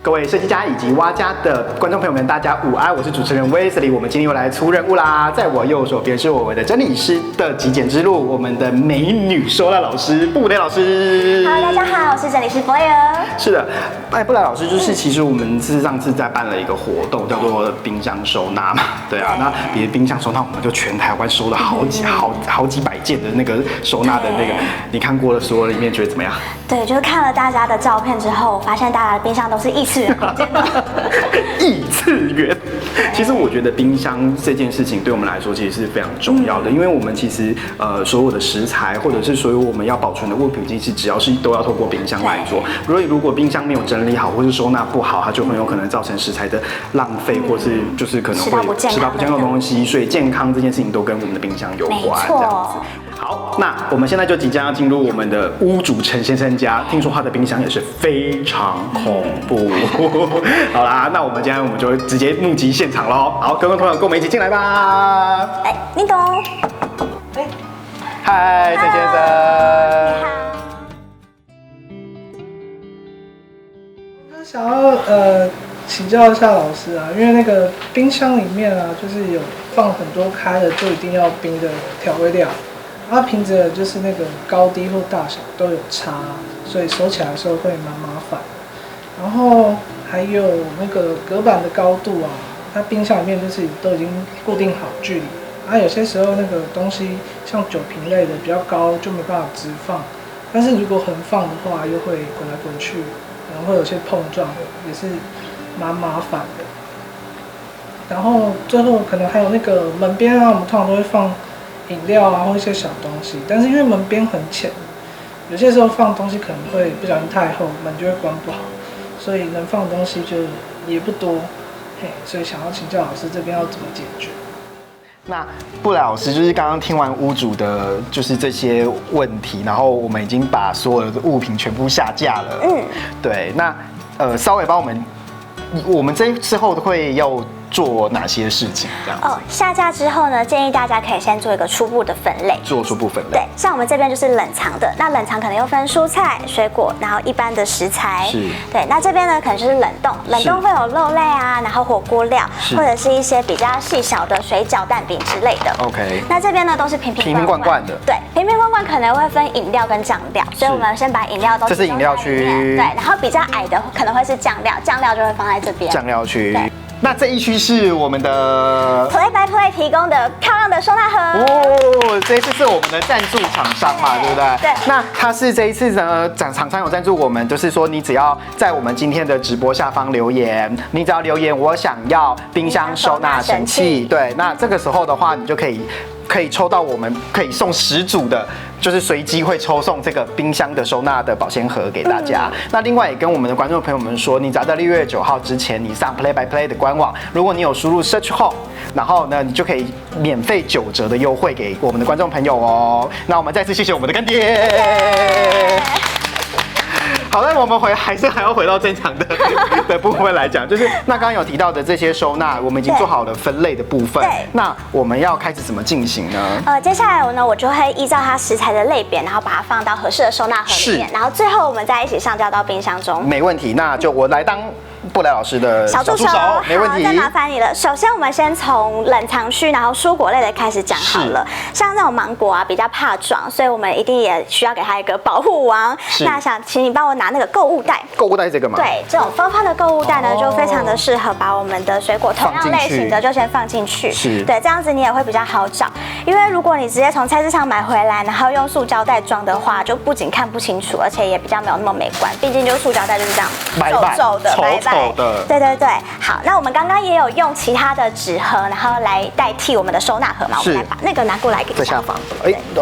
各位设计家以及挖家的观众朋友们，大家午安！我是主持人 Wesley， 我们今天又来出任务啦。在我右手边是我们的整理师的极简之路，我们的美女收纳老师布雷老师。Hello， 大家好，我是整理师布雷尔。是的，布雷老师就是其实我们上次在办了一个活动，叫做冰箱收纳嘛。对啊，那别冰箱收纳，我们就全台湾收了好几百件的那个收纳的那个，你看过了所有里面觉得怎么样？对，就是看了大家的照片之后，我发现大家的冰箱都是异次元空间的。异次元，其实我觉得冰箱这件事情对我们来说其实是非常重要的，因为我们其实所有的食材或者是所有我们要保存的物品，其实只要是都要透过冰箱来做。如果冰箱没有整理好，或是收纳不好，它就很有可能造成食材的浪费，或是就是可能会吃到不健康的东西。所以健康这件事情都跟我们的冰箱有关，这样子。好，那我们现在就即将要进入我们的屋主陈先生家，听说他的冰箱也是非常恐怖。好啦，那我们今天就直接目击现场喽。好，各位朋友跟我们一起进来吧。哎，你懂？哎，嗨，陈先生。你好。我想要请教一下老师啊，因为那个冰箱里面啊，就是有放很多开的就一定要冰的调味料。它瓶子的就是那个高低或大小都有差，所以收起来的时候会蛮麻烦。然后还有那个隔板的高度啊，它冰箱里面就是都已经固定好距离。有些时候那个东西像酒瓶类的比较高就没办法直放，但是如果横放的话又会滚来滚去，然后会有些碰撞，也是蛮麻烦的。然后最后可能还有那个门边啊，我们通常都会放饮料啊，或一些小东西，但是因为门边很浅，有些时候放东西可能会不小心太厚，门就会关不好，所以能放的东西就也不多，所以想要请教老师这边要怎么解决？那布莱老师就是刚刚听完屋主的，就是这些问题，然后我们已经把所有的物品全部下架了。对，那稍微帮我们之后会要做哪些事情？这样下架之后呢，建议大家可以先做一个初步的分类，做初步分类。对，像我们这边就是冷藏的，那冷藏可能又分蔬菜、水果，然后一般的食材。是。对，那这边呢可能就是冷冻，冷冻会有肉类啊，然后火锅料，或者是一些比较细小的水饺、蛋饼之类的。OK。那这边呢都是瓶瓶罐罐的。对，瓶瓶罐罐可能会分饮料跟酱料，所以我们先把饮料都这是饮料区。对，然后比较矮的可能会是酱料，酱料就会放在这边。酱料区。那这一区是我们的 Play by Play 提供的漂亮的收纳盒哦，这一次是我们的赞助厂商嘛，对不对？对。那它是这一次呢，厂商有赞助我们，就是说你只要在我们今天的直播下方留言，你只要留言我想要冰箱收纳神器，对，那这个时候的话，你就可以抽到我们可以送10组的。就是随机会抽送这个冰箱的收纳的保鲜盒给大家。那另外也跟我们的观众朋友们说，你只要在6月9号之前，你上 Play by Play 的官网，如果你有输入 Search Home， 然后呢，你就可以免费9折的优惠给我们的观众朋友哦。那我们再次谢谢我们的干爹。好了，我们还要回到正常的部分来讲，就是那刚刚有提到的这些收纳，我们已经做好了分类的部分。对。那我们要开始怎么进行呢？接下来呢，我就会依照它食材的类别，然后把它放到合适的收纳盒里面，然后最后我们再一起上架到冰箱中。没问题，那就我来当布莱老师的小助手，没问题。再麻烦你了。首先，我们先从冷藏区，然后蔬果类的开始讲好了。像那种芒果啊，比较怕撞，所以我们一定也需要给它一个保护网。那想请你帮我拿那个购物袋。购物袋这个吗？对，这种方方的购物袋呢，就非常的适合把我们的水果同样类型的就先放进去。是。对，这样子你也会比较好找。因为如果你直接从菜市场买回来，然后用塑胶袋装的话，就不仅看不清楚，而且也比较没有那么美观。毕竟就塑胶袋就是这样皱皱的、白白的。对，好，那我们刚刚也有用其他的纸盒，然后来代替我们的收纳盒嘛，我们来把那个拿过来给在下方。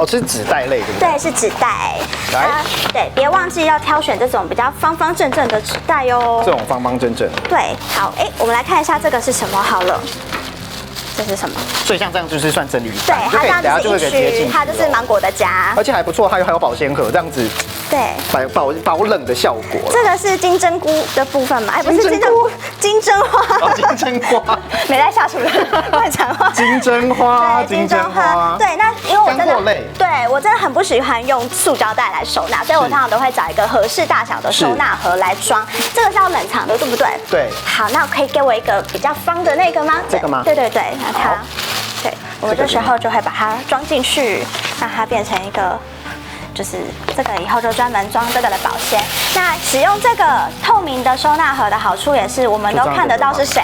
是纸袋类对不对？对，是纸袋。来，对，别忘记要挑选这种比较方方正正的纸袋哦。这种方方正正。对，好，我们来看一下这个是什么好了。这是什么？所以像这样就是算整理一对，半，就可以它这样等下就会子一区，给直接进去它就是芒果的家。而且还不错，还有保鲜盒这样子，对，保冷的效果。这个是金针菇的部分嘛？哎，不是金针菇，金针花。哦，金针花，没在下厨的乱讲话。金针花，对，金针花。对，那因为我真的，对我真的很不喜欢用塑胶袋来收纳，所以我通常都会找一个合适大小的收纳盒来装。这个是要冷藏的，对不对？对。好，那可以给我一个比较方的那个吗？这个吗？对，那它，对，我们这时候就会把它装进去，让它变成一个。就是这个以后就专门装这个的保鲜。那使用这个透明的收纳盒的好处也是，我们都看得到是谁，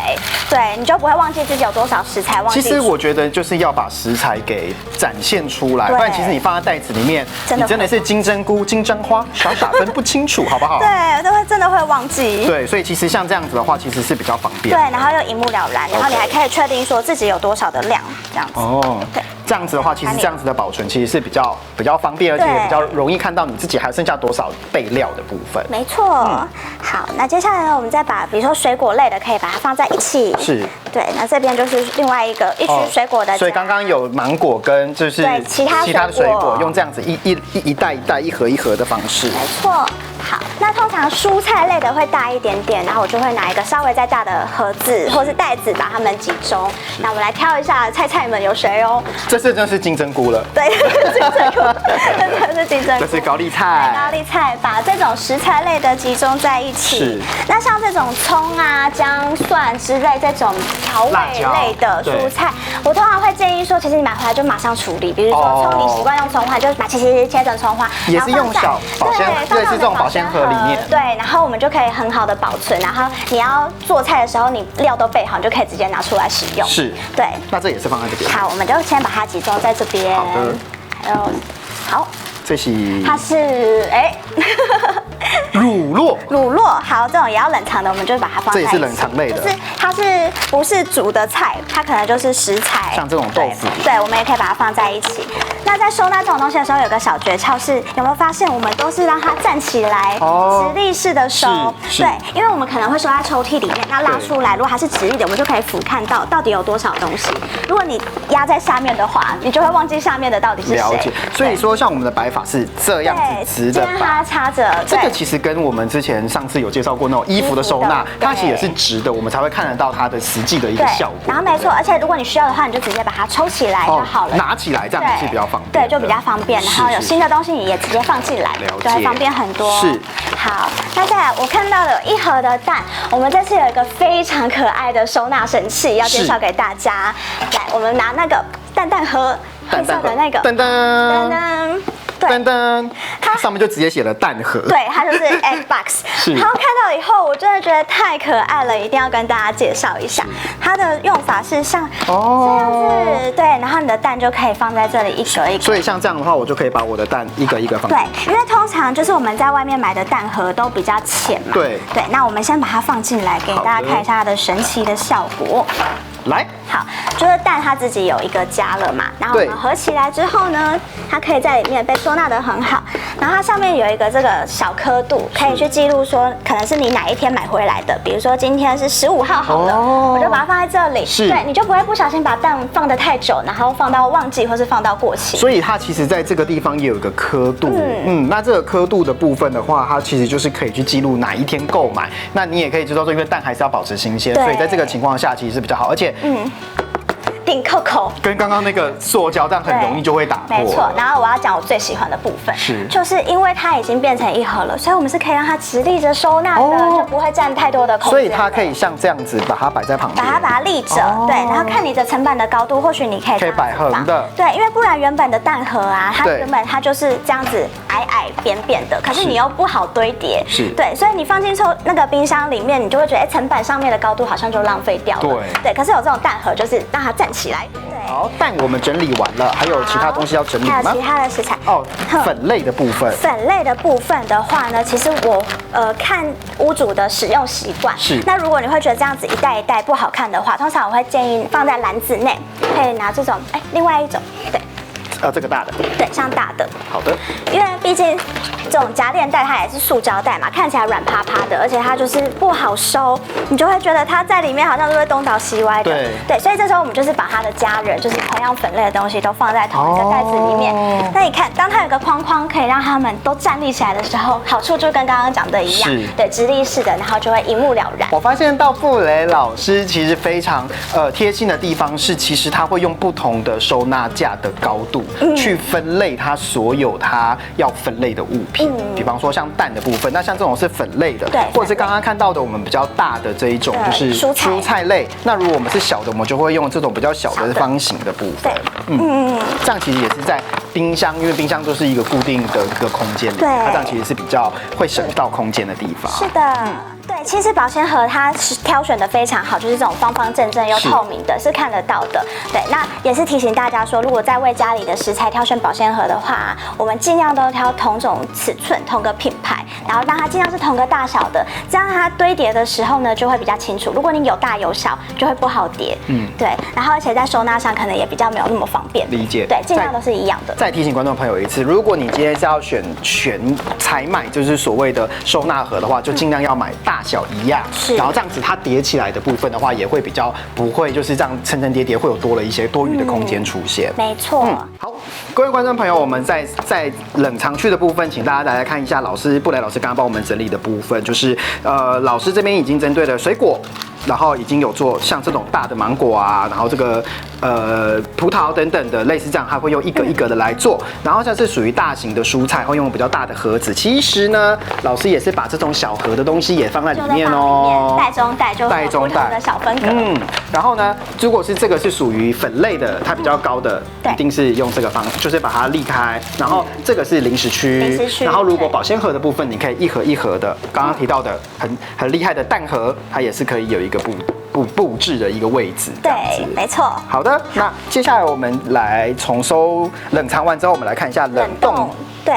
对，你就不会忘记自己有多少食材忘记。其实我觉得就是要把食材给展现出来，不然其实你放在袋子里面，你真的是金针菇、金针花，傻分不清楚，好不好？对，都会真的会忘记。对，所以其实像这样子的话，其实是比较方便。对，然后又一目了然，然后你还可以确定说自己有多少的量，这样子。哦，对。这样子的话，其实这样子的保存其实是比较方便，而且也比较容易看到你自己还剩下多少备料的部分。没错。好，那接下来呢，我们再把比如说水果类的，可以把它放在一起。是。对，那这边就是另外一个一区水果的。所以刚刚有芒果跟就是其他的水果，用这样子一袋一袋、一盒一盒的方式。没错。好，那通常蔬菜类的会大一点点，然后我就会拿一个稍微再大的盒子或是袋子把它们集中。那我们来挑一下菜们有谁哦？这真的是金针菇了。对，金针菇，真的是金针菇。这是高丽菜。高丽菜，把这种食材类的集中在一起。是。那像这种葱啊、姜、蒜之类这种调味类的蔬菜，我通常会建议说，其实你买回来就马上处理。比如说葱，你习惯用葱花，就把切成葱花，也是用小保鲜，对，是这种保鲜盒里面。对，然后我们就可以很好的保存。然后你要做菜的时候，你料都备好，你就可以直接拿出来使用。是。对。那这也是放在这边。好，我们就先把它集中在这边。好的。还有，好。这是。它是乳酪，好，这种也要冷藏的，我们就把它放在一起。这也是冷藏类的。就是它是不是煮的菜？它可能就是食材，像这种豆腐。对，我们也可以把它放在一起。那在收纳这种东西的时候，有个小诀窍是，有没有发现我们都是让它站起来，直立式的收。对，因为我们可能会收在抽屉里面，那拉出来，如果它是直立的，我们就可以俯瞰到底有多少东西。如果你压在下面的话，你就会忘记下面的到底是谁。了解。所以说，像我们的摆法是这样子直的摆，它插着。这个其实跟我们之前上次有介绍过那种衣服的收纳，它其实也是直的，我们才会看得到它的实际的一个效果。然后没错，而且如果你需要的话，你就直接把它抽起来就好了，拿起来这样是比较方便。对，就比较方便。然后有新的东西你也直接放进来，就会方便很多。是。好，那再来我看到了一盒的蛋，我们这次有一个非常可爱的收纳神器要介绍给大家。来，我们拿那个蛋盒，黑色的那个，噔噔噔噔。噔噔，它上面就直接写了蛋盒。对，它就是 egg box。然后看到以后，我真的觉得太可爱了，一定要跟大家介绍一下。它的用法是像这样子，对，然后你的蛋就可以放在这里一格一格。所以像这样的话，我就可以把我的蛋一个一个放。对，因为通常就是我们在外面买的蛋盒都比较浅嘛。对。对，那我们先把它放进来，给大家看一下它的神奇的效果。来，好，就是蛋它自己有一个夹了嘛，然后我们合起来之后呢，它可以在里面被收纳得很好。然后它上面有一个这个小刻度，可以去记录说可能是你哪一天买回来的，比如说今天是15号好了，我就把它放在这里，对，你就不会不小心把蛋放得太久，然后放到忘记或是放到过期。所以它其实在这个地方也有一个刻度，那这个刻度的部分的话，它其实就是可以去记录哪一天购买，那你也可以知道说，因为蛋还是要保持新鲜，所以在这个情况下其实是比较好，而且顶扣扣，跟刚刚那个塑胶这样很容易就会打破。没错，然后我要讲我最喜欢的部分，就是因为它已经变成一盒了，所以我们是可以让它直立着收纳的，就不会占太多的空间。所以它可以像这样子把它摆在旁边，把它立着，对，然后看你的层板的高度，或许你可以摆横的，对，因为不然原本的蛋盒啊，它原本它就是这样子矮扁的，可是你又不好堆叠，对，所以你放进那个冰箱里面，你就会觉得层板上面的高度好像就浪费掉了，对，可是有这种蛋盒就是让它站起来。好，蛋我们整理完了，还有其他东西要整理吗？还有其他的食材粉类的部分。粉类的部分的话呢，其实我看屋主的使用习惯。是。那如果你会觉得这样子一袋一袋不好看的话，通常我会建议放在篮子内，可以拿这种另外一种，对。这个大的。对，像大的。好的。因为毕竟这种夹链袋它也是塑胶袋嘛，看起来软趴趴的，而且它就是不好收，你就会觉得它在里面好像都会东倒西歪的。对，所以这时候我们就是把它的家人，就是同样粉类的东西都放在同一个袋子里面。那你看，当它有个框框可以让他们都站立起来的时候，好处就跟刚刚讲的一样，对，直立式的，然后就会一目了然。我发现到布雷老师其实非常贴心的地方是，其实他会用不同的收纳架的高度去分类它所有它要分类的物品。比方说像蛋的部分，那像这种是粉类的，或者是刚刚看到的我们比较大的这一种就是蔬菜类。那如果我们是小的，我们就会用这种比较小的方形的部分。这样其实也是在冰箱，因为冰箱就是一个固定的一个空间里，它这样其实是比较会省到空间的地方。是的。对，其实保鲜盒它是挑选的非常好，就是这种方方正正又透明的，是看得到的。对，那也是提醒大家说，如果在为家里的食材挑选保鲜盒的话，我们尽量都挑同种尺寸、同个品牌，然后让它尽量是同个大小的，这样它堆叠的时候呢就会比较清楚。如果你有大有小，就会不好叠。对，然后而且在收纳上可能也比较没有那么方便。理解。对，尽量都是一样的。再提醒观众朋友一次，如果你今天是要采买，就是所谓的收纳盒的话，就尽量要买大小一样。然后这样子它叠起来的部分的话，也会比较不会就是这样层层叠叠，会有多了一些多余的空间出现。没错。好，各位观众朋友，我们在冷藏区的部分，请大家来看一下布雷老师刚刚帮我们整理的部分，就是老师这边已经针对了水果。然后已经有做像这种大的芒果啊，然后这个葡萄等等的类似这样，它会用一个一个的来做。然后像是属于大型的蔬菜，会用比较大的盒子。其实呢，老师也是把这种小盒的东西也放在里面哦。袋中袋就不同的小分格。然后呢，如果是这个是属于粉类的，它比较高的，一定是用这个方，就是把它立开。然后这个是零食区。然后如果保鲜盒的部分，你可以一盒一盒的，刚刚提到的很厉害的蛋盒，它也是可以有一个布置的一个位置，对，没错。好的，那接下来我们来重收冷藏完之后，我们来看一下冷冻。对。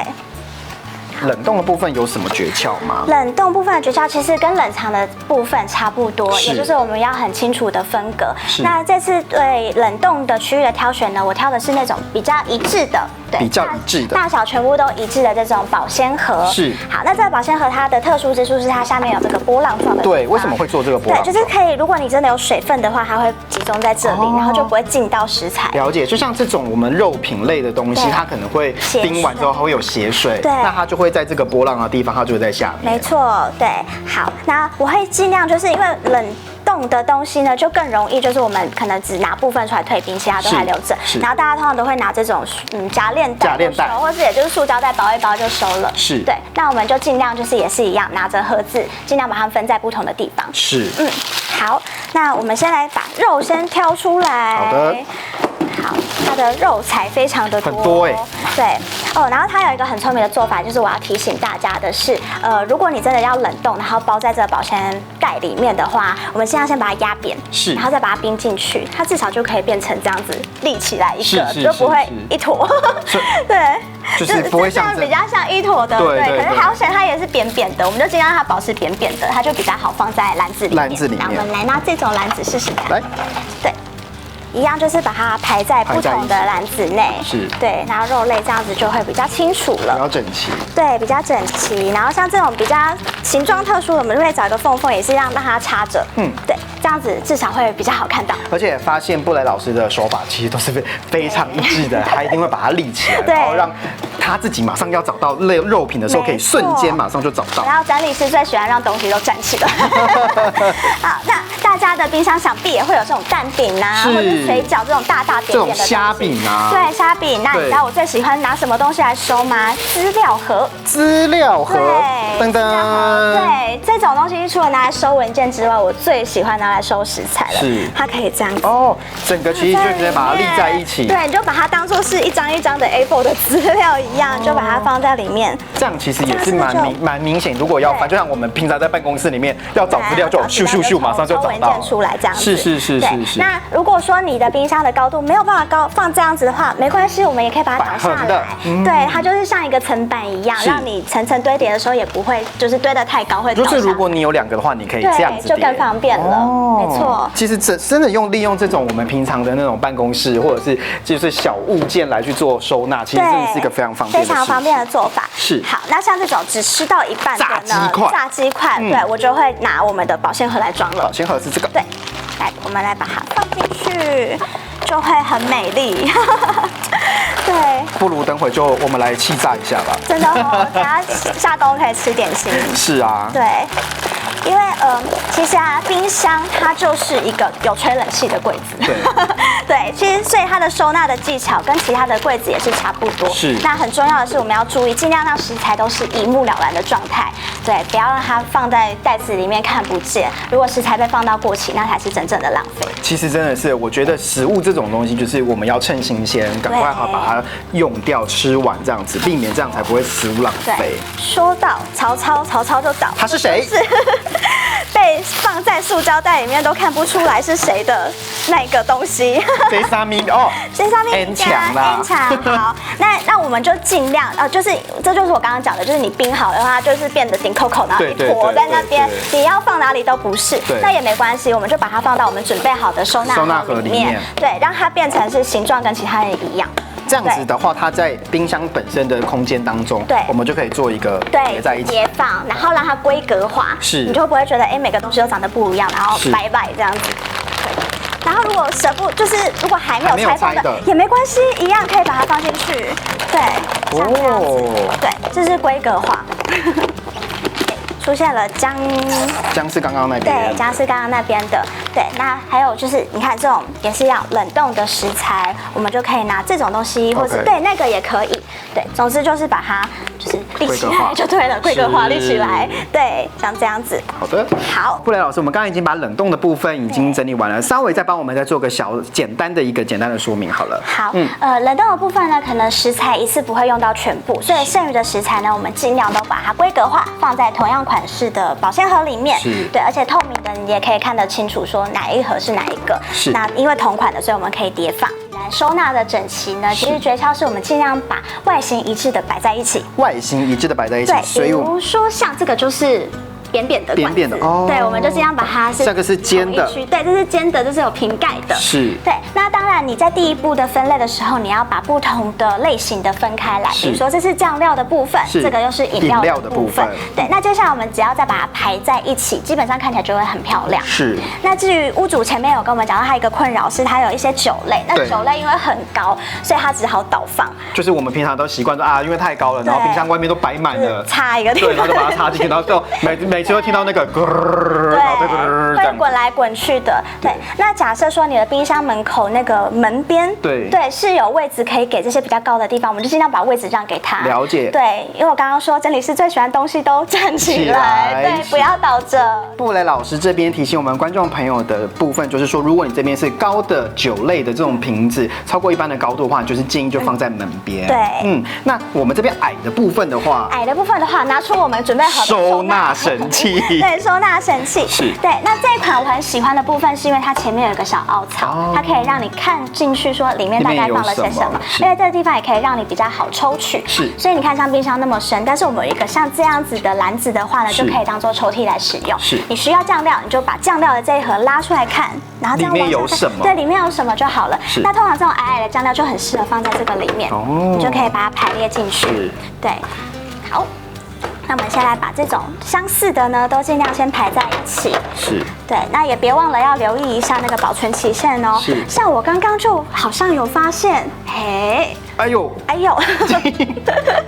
冷冻的部分有什么诀窍吗？冷冻部分的诀窍其实跟冷藏的部分差不多，也就是我们要很清楚的分隔。那这次对冷冻的区域的挑选呢，我挑的是那种比较一致的，对，比较一致的，大小全部都一致的这种保鲜盒。是。好，那这个保鲜盒它的特殊之处是它下面有这个波浪状的。对，为什么会做这个波浪？对，就是可以，如果你真的有水分的话，它会集中在这里，然后就不会进到食材。了解，就像这种我们肉品类的东西，它可能会冰完之后它会有血水，对，那它就会在这个波浪的地方，它就会在下面。没错，对。好，那我会尽量就是因为冷冻的东西呢，就更容易，就是我们可能只拿部分出来退冰，其他都还留着。然后大家通常都会拿这种夹链袋，或是也就是塑胶袋包一包就收了。是。对，那我们就尽量就是也是一样，拿着盒子，尽量把它们分在不同的地方。是。好，那我们先来把肉先挑出来。好的。好，它的肉材非常的多，很多哎。对哦，然后它有一个很聪明的做法，就是我要提醒大家的是，如果你真的要冷冻，然后包在这个保鲜袋里面的话，我们先要把它压扁，是，然后再把它冰进去，它至少就可以变成这样子立起来一个，就不会一坨。对，就是不会像比较像一坨的，对。可是好险它也是扁扁的，我们就尽量让它保持扁扁的，它就比较好放在篮子里面。那我们来拿这种篮子试试看。来，对。一样就是把它排在不同的篮子内，是，对，然后肉类这样子就会比较清楚了，比较整齐，对，比较整齐。然后像这种比较形状特殊的，我们就会找一个缝缝，也是让它插着，对，这样子至少会比较好看到。而且发现布雷老师的手法其实都是非常一致的，他一定会把它立起来，然后让他自己马上要找到肉品的时候，可以瞬间马上就找到。然后整理师最喜欢让东西都站起来。好，那大家的冰箱想必也会有这种蛋饼啊，或者水饺这种大扁扁的东西，这种虾饼啊，对，虾饼。那你知道我最喜欢拿什么东西来收吗？资料盒。资料盒，噔噔。对，这种东西除了拿来收文件之外，我最喜欢拿来收食材了。是，它可以这样子。哦，整个其实就直接把它立在一起。对，你就把它当做是一张一张的 A4 的资料一样，就把它放在里面。这样其实也是蛮明显。如果要翻，就像我们平常在办公室里面要找资料，就咻咻咻，马上就找到。文件出来这样子。是。那如果说你的冰箱的高度没有办法放这样子的话，没关系，我们也可以把它倒下来。对，它就是像一个层板一样，让你层层堆叠的时候也不会就是堆得太高会倒下。就是如果你有2个的话，你可以这样子叠，就更方便了。没错。其实真的利用这种我们平常的那种办公室或者是就是小物件来去做收纳，其实真的是一个非常方便，非常方便的做法。是。好，那像这种只吃到一半的呢，炸鸡块，对我就会拿我们的保鲜盒来装了。保鲜盒是这个。对，来，我们来把它放进去，就会很美丽。对。不如等会就我们来气炸一下吧。真的哦，等下下工可以吃点心。是啊。对。因为其实啊，冰箱它就是一个有吹冷气的柜子。对。对，其实所以它的收纳的技巧跟其他的柜子也是差不多。是。那很重要的是，我们要注意，尽量让食材都是一目了然的状态。对，不要让它放在袋子里面看不见。如果食材被放到过期，那才是真正的浪费。其实真的是，我觉得食物这种东西，就是我们要趁新鲜，赶快把它用掉、吃完这样子，避免这样才不会食物浪费。说到曹操就倒。他是谁？是被放在塑胶袋里面都看不出来是谁的那个东西。这上面哦，这上面 N 墙啦。N 墙好，那我们就尽量就是这就是我刚刚讲的，就是你冰好的话，就是变得顶扣扣，然后一坨在那边，你要放哪里都不是。那也没关系，我们就把它放到我们准备好的收纳盒里面，对，让它变成是形状跟其他人一样。这样子的话，它在冰箱本身的空间当中，对，我们就可以做一个叠在一起，叠放，然后让它规格化，是，你就不会觉得每个东西都长得不一样，然后摆这样子。然后如果就是如果还没有拆封的也没关系，一样可以把它放进去，对，像这样子，对，这是规格化。出现了姜是刚刚那边，对，姜是刚刚那边的，对。那还有就是，你看这种也是要冷冻的食材，我们就可以拿这种东西，或是对那个也可以，对。总之就是把它就是立起来就对了，规格化立起来，对，像这样子。好的，好。布雷老师，我们刚刚已经把冷冻的部分已经整理完了，稍微再帮我们再做个简单的说明好了。好，冷冻的部分呢，可能食材一次不会用到全部，所以剩余的食材呢，我们尽量都把它规格化，放在同样款式的保鲜盒里面，对，而且透明的，你也可以看得清楚，说哪一盒是哪一个。是。那因为同款的，所以我们可以叠放。收纳的整齐呢，其实诀窍是我们尽量把外形一致的摆在一起。外形一致的摆在一起。对，比如说像这个就是扁扁的哦，对，我们就尽量把它是这个是尖的，对，这是尖的，这是有瓶盖的，是，对。那当然你在第一步的分类的时候，你要把不同的类型的分开来，比如说这是酱料的部分，这个又是饮料的部分，对。那接下来我们只要再把它排在一起，基本上看起来就会很漂亮。是。那至于屋主前面有跟我们讲到，他一个困扰是它有一些酒类，那酒类因为很高，所以它只好倒放。就是我们平常都习惯说因为太高了，然后冰箱外面都摆满了，插一个地方，对，然后就把它插进去，然后就每次会听到那个对，会滚来滚去的。对，那假设说你的冰箱门口那个门边，对，是有位置可以给这些比较高的地方，我们就尽量把位置让给他。了解。对，因为我刚刚说整理师最喜欢东西都站起来，对，不要倒着。布雷老师这边提醒我们观众朋友的部分，就是说，如果你这边是高的酒类的这种瓶子，超过一般的高度的话，就是建议就放在门边。对，那我们这边矮的部分的话，拿出我们准备好的收纳神器。对，收纳神器是。对，那这一款我很喜欢的部分是因为它前面有一个小凹槽，它可以让你看进去说里面大概放了些什么，因为这个地方也可以让你比较好抽取。是。所以你看像冰箱那么深，但是我们有一个像这样子的篮子的话呢，就可以当做抽屉来使用。是。你需要酱料，你就把酱料的这一盒拉出来看，然后这样往下看，对，里面有什么就好了。是。那通常这种矮矮的酱料就很适合放在这个里面，你就可以把它排列进去。对。好。那我们先来把这种相似的呢，都尽量先排在一起。是。对，那也别忘了要留意一下那个保存期限哦。是。像我刚刚就好像有发现，嘿，哎呦，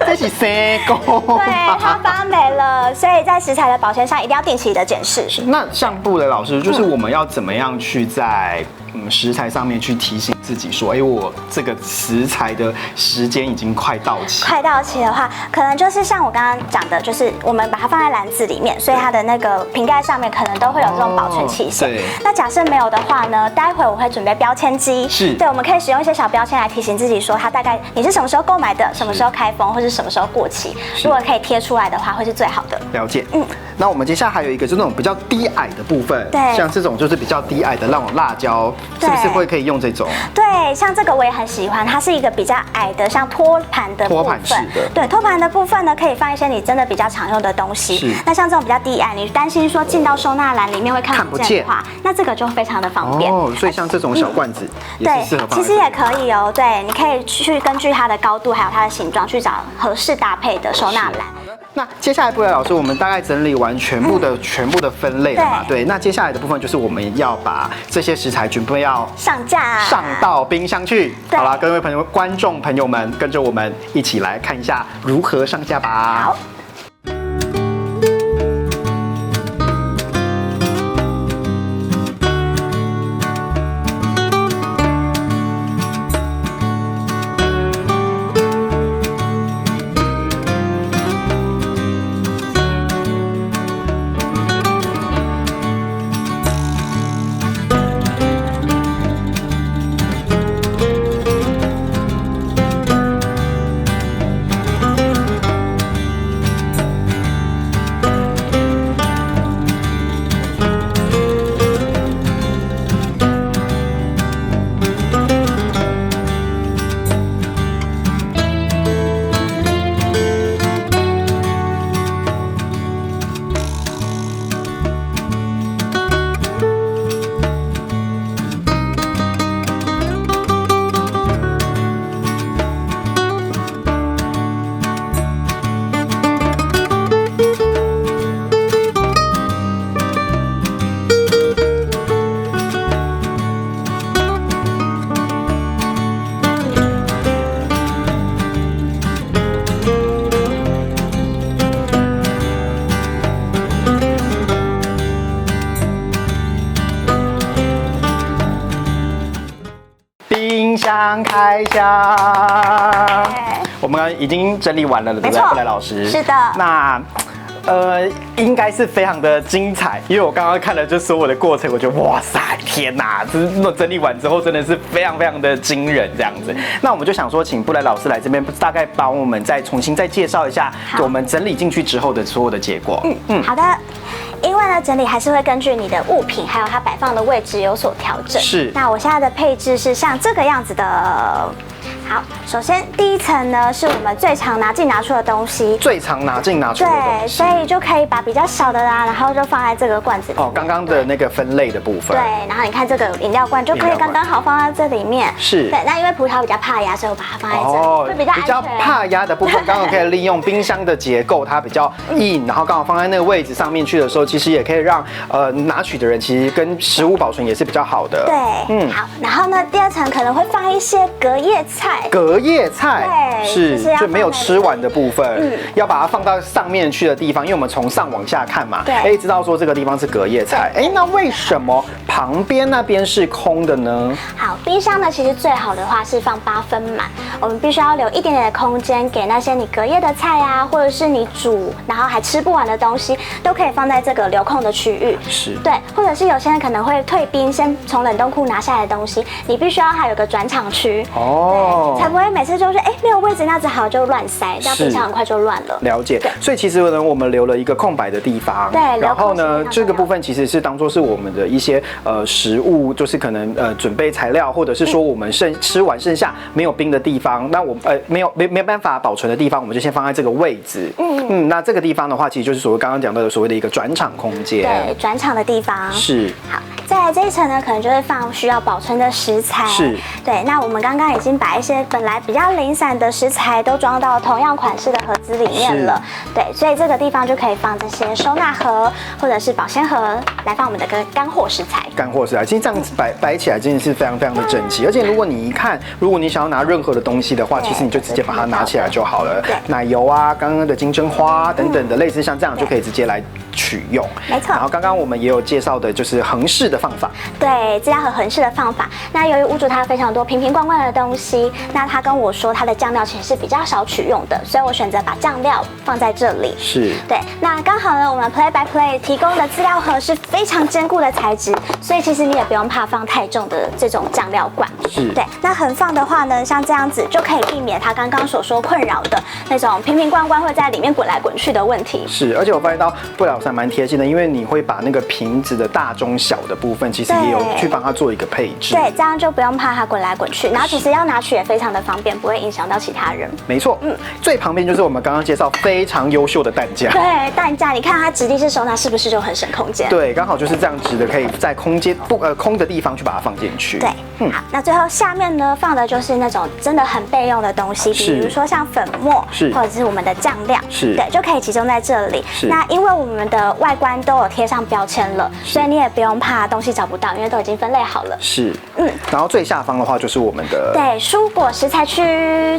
这是生果。对，它发霉了，所以在食材的保鲜上一定要定期的检视。那像布雷老师，就是我们要怎么样去在食材上面去提醒自己说，我这个食材的时间已经快到期。快到期的话，可能就是像我刚刚讲的，就是我们把它放在篮子里面，所以它的那个瓶盖上面可能都会有这种保存期限。对。那假设没有的话呢，待会我会准备标签机。是。对，我们可以使用一些小标签来提醒自己说，它大概你是什么时候购买的，什么时候开封，或是什么时候过期。如果可以贴出来的话，会是最好的。了解。那我们接下来还有一个就是那种比较低矮的部分，对，像这种就是比较低矮的那种辣椒，是不是可以用这种？对，像这个我也很喜欢，它是一个比较矮的，像托盘的部分。托盘式的。对，托盘的部分呢，可以放一些你真的比较常用的东西。是。那像这种比较低矮，你担心说进到收纳篮里面会看不见的话，那这个就非常的方便。哦，所以像这种小罐子也是适合放。其实也可以哦，对，你可以去根据它的高度还有它的形状去找合适搭配的收纳篮。那接下来布莱老师，我们大概整理完全部的分类了嘛？对。那接下来的部分就是我们要把这些食材全部要上架，上到冰箱去。好了，各位观众朋友们，跟着我们一起来看一下如何上架吧。好。冰箱开箱，我们已经整理完了，对不对，布莱老师？是的。那应该是非常的精彩，因为我刚刚看了就所有的过程，我觉得哇塞，天哪，这整理完之后真的是非常非常的惊人这样子。那我们就想说，请布莱老师来这边，大概帮我们再重新介绍一下我们整理进去之后的所有的结果。好的。因为呢，整理还是会根据你的物品还有它摆放的位置有所调整。是。那我现在的配置是像这个样子的。好，首先第一层呢是我们最常拿进拿出的东西，最常拿进拿出的东西，对，所以就可以把比较小的啦，然后就放在这个罐子里面。哦，刚刚的那个分类的部分。对，然后你看这个饮料罐就可以刚刚好放在这里面。是。对，那因为葡萄比较怕压，所以我把它放在这里，会比较安全。比较怕压的部分，刚好可以利用冰箱的结构，它比较硬，然后刚好放在那个位置上面去的时候，其实也可以让拿取的人其实跟食物保存也是比较好的。对，好，然后呢，第二层可能会放一些隔夜菜。隔夜菜。对，是就没有吃完的部分，要把它放到上面去的地方，因为我们从上往下看嘛，对，知道说这个地方是隔夜菜，那为什么旁边那边是空的呢？好，冰箱呢其实最好的话是放8分满，我们必须要留一点点的空间给那些你隔夜的菜啊，或者是你煮然后还吃不完的东西，都可以放在这个留空的区域。是，对，或者是有些人可能会退冰，先从冷冻库拿下来的东西，你必须要还有个转场区，对，才不会每次就是没有位置，那只好就乱塞，这样冰箱很快就乱了。了解。所以其实呢，我们留了一个空白的地方。对。然后呢，这个部分其实是当做是我们的一些食物，就是可能准备材料，或者是说我们吃完剩下没有冰的地方，那我没办法保存的地方，我们就先放在这个位置。那这个地方的话，其实就是所谓刚刚讲到的所谓的一个转场空间。对，转场的地方。是。好，再来这一层呢，可能就是放需要保存的食材。是。对，那我们刚刚已经把一些本来比较零散的食材都装到同样款式的盒子里面了。对，所以这个地方就可以放这些收纳盒或者是保鲜盒来放我们的干货食材。干货食材，其实这样子摆起来真的是非常非常的整齐，而且如果你一看，如果你想要拿任何的东西的话，其实你就直接把它拿起来就好了。奶油啊，刚刚的金针花等等的，类似像这样就可以直接来取用。没错。然后刚刚我们也有介绍的就是横式的放法。对，这样和横式的放法。那由于屋主他非常多瓶瓶罐罐的东西，西，那他跟我说他的酱料其实是比较少取用的，所以我选择把酱料放在这里。是，对，那刚好呢，我们 Play by Play 提供的资料盒是非常坚固的材质，所以其实你也不用怕放太重的这种酱料罐。是，对，那横放的话呢，像这样子就可以避免他刚刚所说困扰的那种瓶瓶罐罐会在里面滚来滚去的问题。是，而且我发现到布莱老师还蛮贴心的，因为你会把那个瓶子的大中小的部分，其实也有去帮他做一个配置。对，这样就不用怕它滚来滚去，然后其实要拿取也非常的方便，不会影响到其他人。没错，最旁边就是我们刚刚介绍非常优秀的担架。对，担架，你看它直立式收纳是不是就很省空间？对，刚好就是这样直的，可以在空的地方去把它放进去。对，好，那最后下面呢放的就是那种真的很备用的东西，比如说像粉末，或者是我们的酱料，对，就可以集中在这里。那因为我们的外观都有贴上标签了，所以你也不用怕东西找不到，因为都已经分类好了。是，然后最下方的话就是我们的蔬果食材区，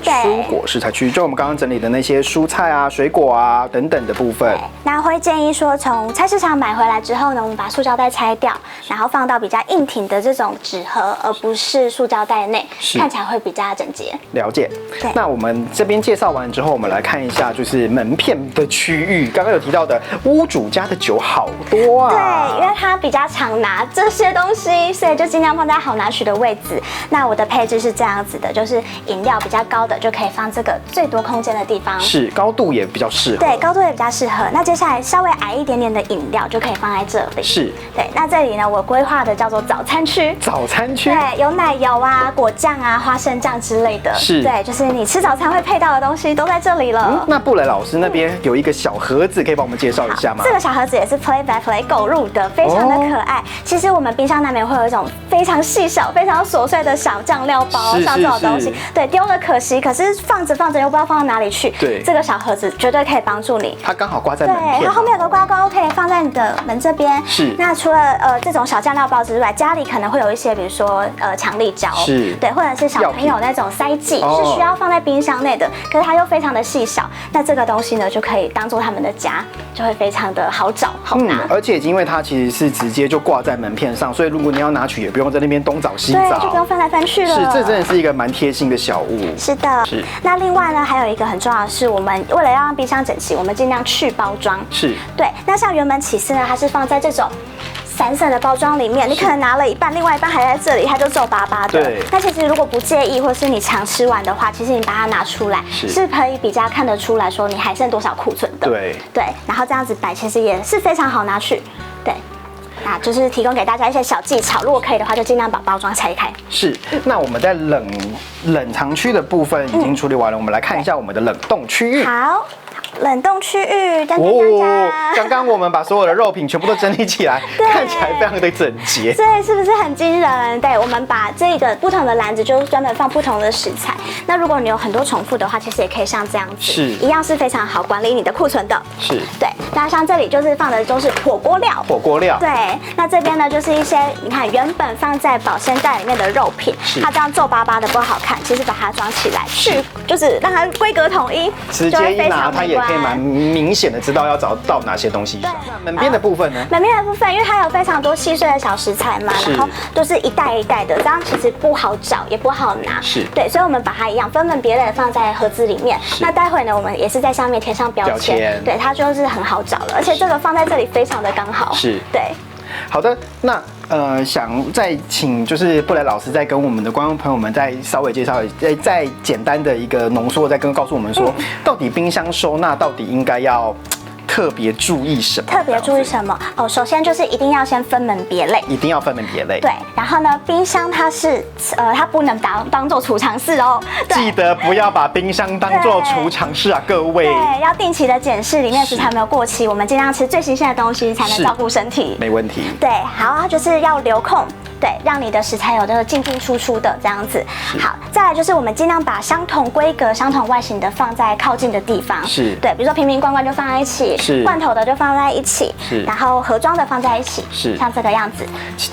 对，蔬果食材区，就我们刚刚整理的那些蔬菜啊、水果啊等等的部分。那会建议说，从菜市场买回来之后呢，我们把塑胶袋拆掉，然后放到比较硬挺的这种纸盒，而不是塑胶袋内，看起来会比较整洁。了解。那我们这边介绍完之后，我们来看一下就是门片的区域。刚刚有提到的屋主家的酒好多啊。对，因为他比较常拿这些东西，所以就尽量放在好拿取的位置。那我的配置是这样子的，就是饮料比较高的就可以放这个最多空间的地方，是高度也比较适合。对，高度也比较适合。那接下来稍微矮一点点的饮料就可以放在这里。是，对。那这里呢，我规划的叫做早餐区。早餐区，对，有奶油啊、果酱啊、花生酱之类的。是，对，就是你吃早餐会配到的东西都在这里了。那布莱老师那边有一个小盒子，可以帮我们介绍一下吗？这个小盒子也是 Play by Play 购入的，非常的可爱。其实我们冰箱那边会有一种非常细小、非常琐碎的小酱料包，像这种东西，对，丢了可惜，可是放着放着又不知道放到哪里去。对，这个小盒子绝对可以帮助你。它刚好挂在门片，对，它后面有个挂钩，可以放在你的门这边。是。那除了这种小酱料包之外，家里可能会有一些，比如说强力胶，是，对，或者是小朋友那种塞剂，是需要放在冰箱内的，可是它又非常的细小，那这个东西呢就可以当做他们的家，就会非常的好找好拿。而且因为它其实是直接就挂在门片上，所以如果你要拿取，也不用在那边东找西找，对，就不用翻来翻去了。是，这真的是一个蛮贴心的小物。是的，是。那另外呢，还有一个很重要的是，我们为了要让冰箱整齐，我们尽量去包装。是。对，那像原本起司呢，它是放在这种散散的包装里面，你可能拿了一半，另外一半还在这里，它就皱巴巴的。对。那其实如果不介意，或是你常吃完的话，其实你把它拿出来，是可以比较看得出来说你还剩多少库存的。对。对，然后这样子摆，其实也是非常好拿取。对。那就是提供给大家一些小技巧，如果可以的话，就尽量把包装拆开。是，那我们在冷藏区的部分已经处理完了，我们来看一下我们的冷冻区域。好。冷冻区域，刚刚我们把所有的肉品全部都整理起来，看起来非常的整洁。对，是不是很惊人？对，我们把这个不同的篮子就专门放不同的食材。那如果你有很多重复的话，其实也可以像这样子，是一样是非常好管理你的库存的。是，对。那像这里就是放的都是火锅料，对。那这边呢就是一些你看原本放在保鲜袋里面的肉品，它这样皱巴巴的不好看，其实把它装起来，就是让它规格统一，直接一拿它也可以蛮明显的知道要找到哪些东西。那门边的部分呢？门边的部分，因为它有非常多细碎的小食材嘛，然后都是一袋一袋的，这样其实不好找，也不好拿。是，对，所以我们把它一样分门别类的放在盒子里面。那待会呢，我们也是在上面贴上标签，对，它就是很好找了，而且这个放在这里非常的刚好。是，对。好的，那想再请就是布莱老师再跟我们的观众朋友们再稍微介绍，再简单的一个浓缩，再告诉我们说，到底冰箱收纳到底应该要特别注意什么？特别注意什么？哦，首先就是一定要先分门别类，一定要分门别类。对，然后呢，冰箱它是它不能当做储藏室哦。记得不要把冰箱当做储藏室啊，各位。对，要定期的检视里面食材有没有过期，我们尽量吃最新鲜的东西，才能照顾身体。没问题。对，好，就是要留空。对，让你的食材有这个进进出出的这样子。好，再来就是我们尽量把相同规格、相同外形的放在靠近的地方。是，对，比如说瓶瓶罐罐就放在一起，是罐头的就放在一起，是然后盒装的放在一起，是像这个样子。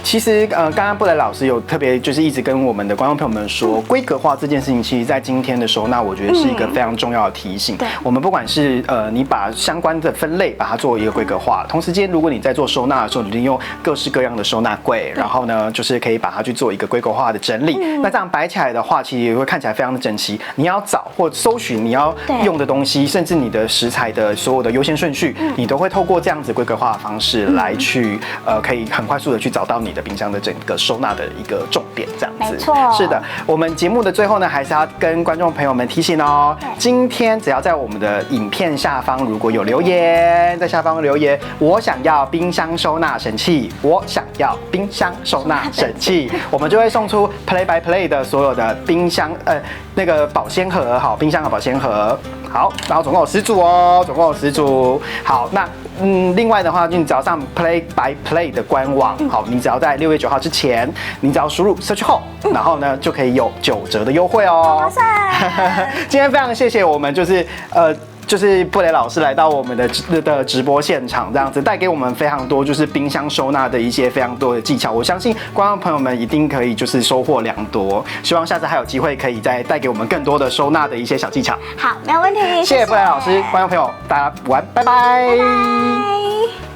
其实刚刚布雷老师有特别就是一直跟我们的观众朋友们说，规格化这件事情，其实在今天的收纳，我觉得是一个非常重要的提醒。对，我们不管是你把相关的分类把它做一个规格化，同时间如果你在做收纳的时候，你利用各式各样的收纳柜，然后呢，就是可以把它去做一个规格化的整理。那这样摆起来的话，其实也会看起来非常的整齐。你要找或搜寻你要用的东西，甚至你的食材的所有的优先顺序，你都会透过这样子规格化的方式来去可以很快速的去找到你的冰箱的整个收纳的一个重点，这样子。没错，是的。我们节目的最后呢，还是要跟观众朋友们提醒哦，今天只要在我们的影片下方如果有留言，在下方留言，我想要冰箱收纳神器，我想要冰箱收纳神器，我们就会送出 Play by Play 的所有的冰箱那个保鲜盒，好，冰箱的保鲜盒。好，然后总共有10组哦，总共有10组。好，那另外的话，就你只要上 Play by Play 的官网，好，你只要在6月9号之前，你只要输入 search 后，然后呢就可以有9折的优惠哦。哇塞！今天非常谢谢我们就是布雷老师来到我们的直播现场，这样子带给我们非常多就是冰箱收纳的一些非常多的技巧，我相信观众朋友们一定可以就是收获良多。希望下次还有机会可以再带给我们更多的收纳的一些小技巧。好，没有问题。谢谢布雷老师，观众朋友大家午安，拜拜。拜拜。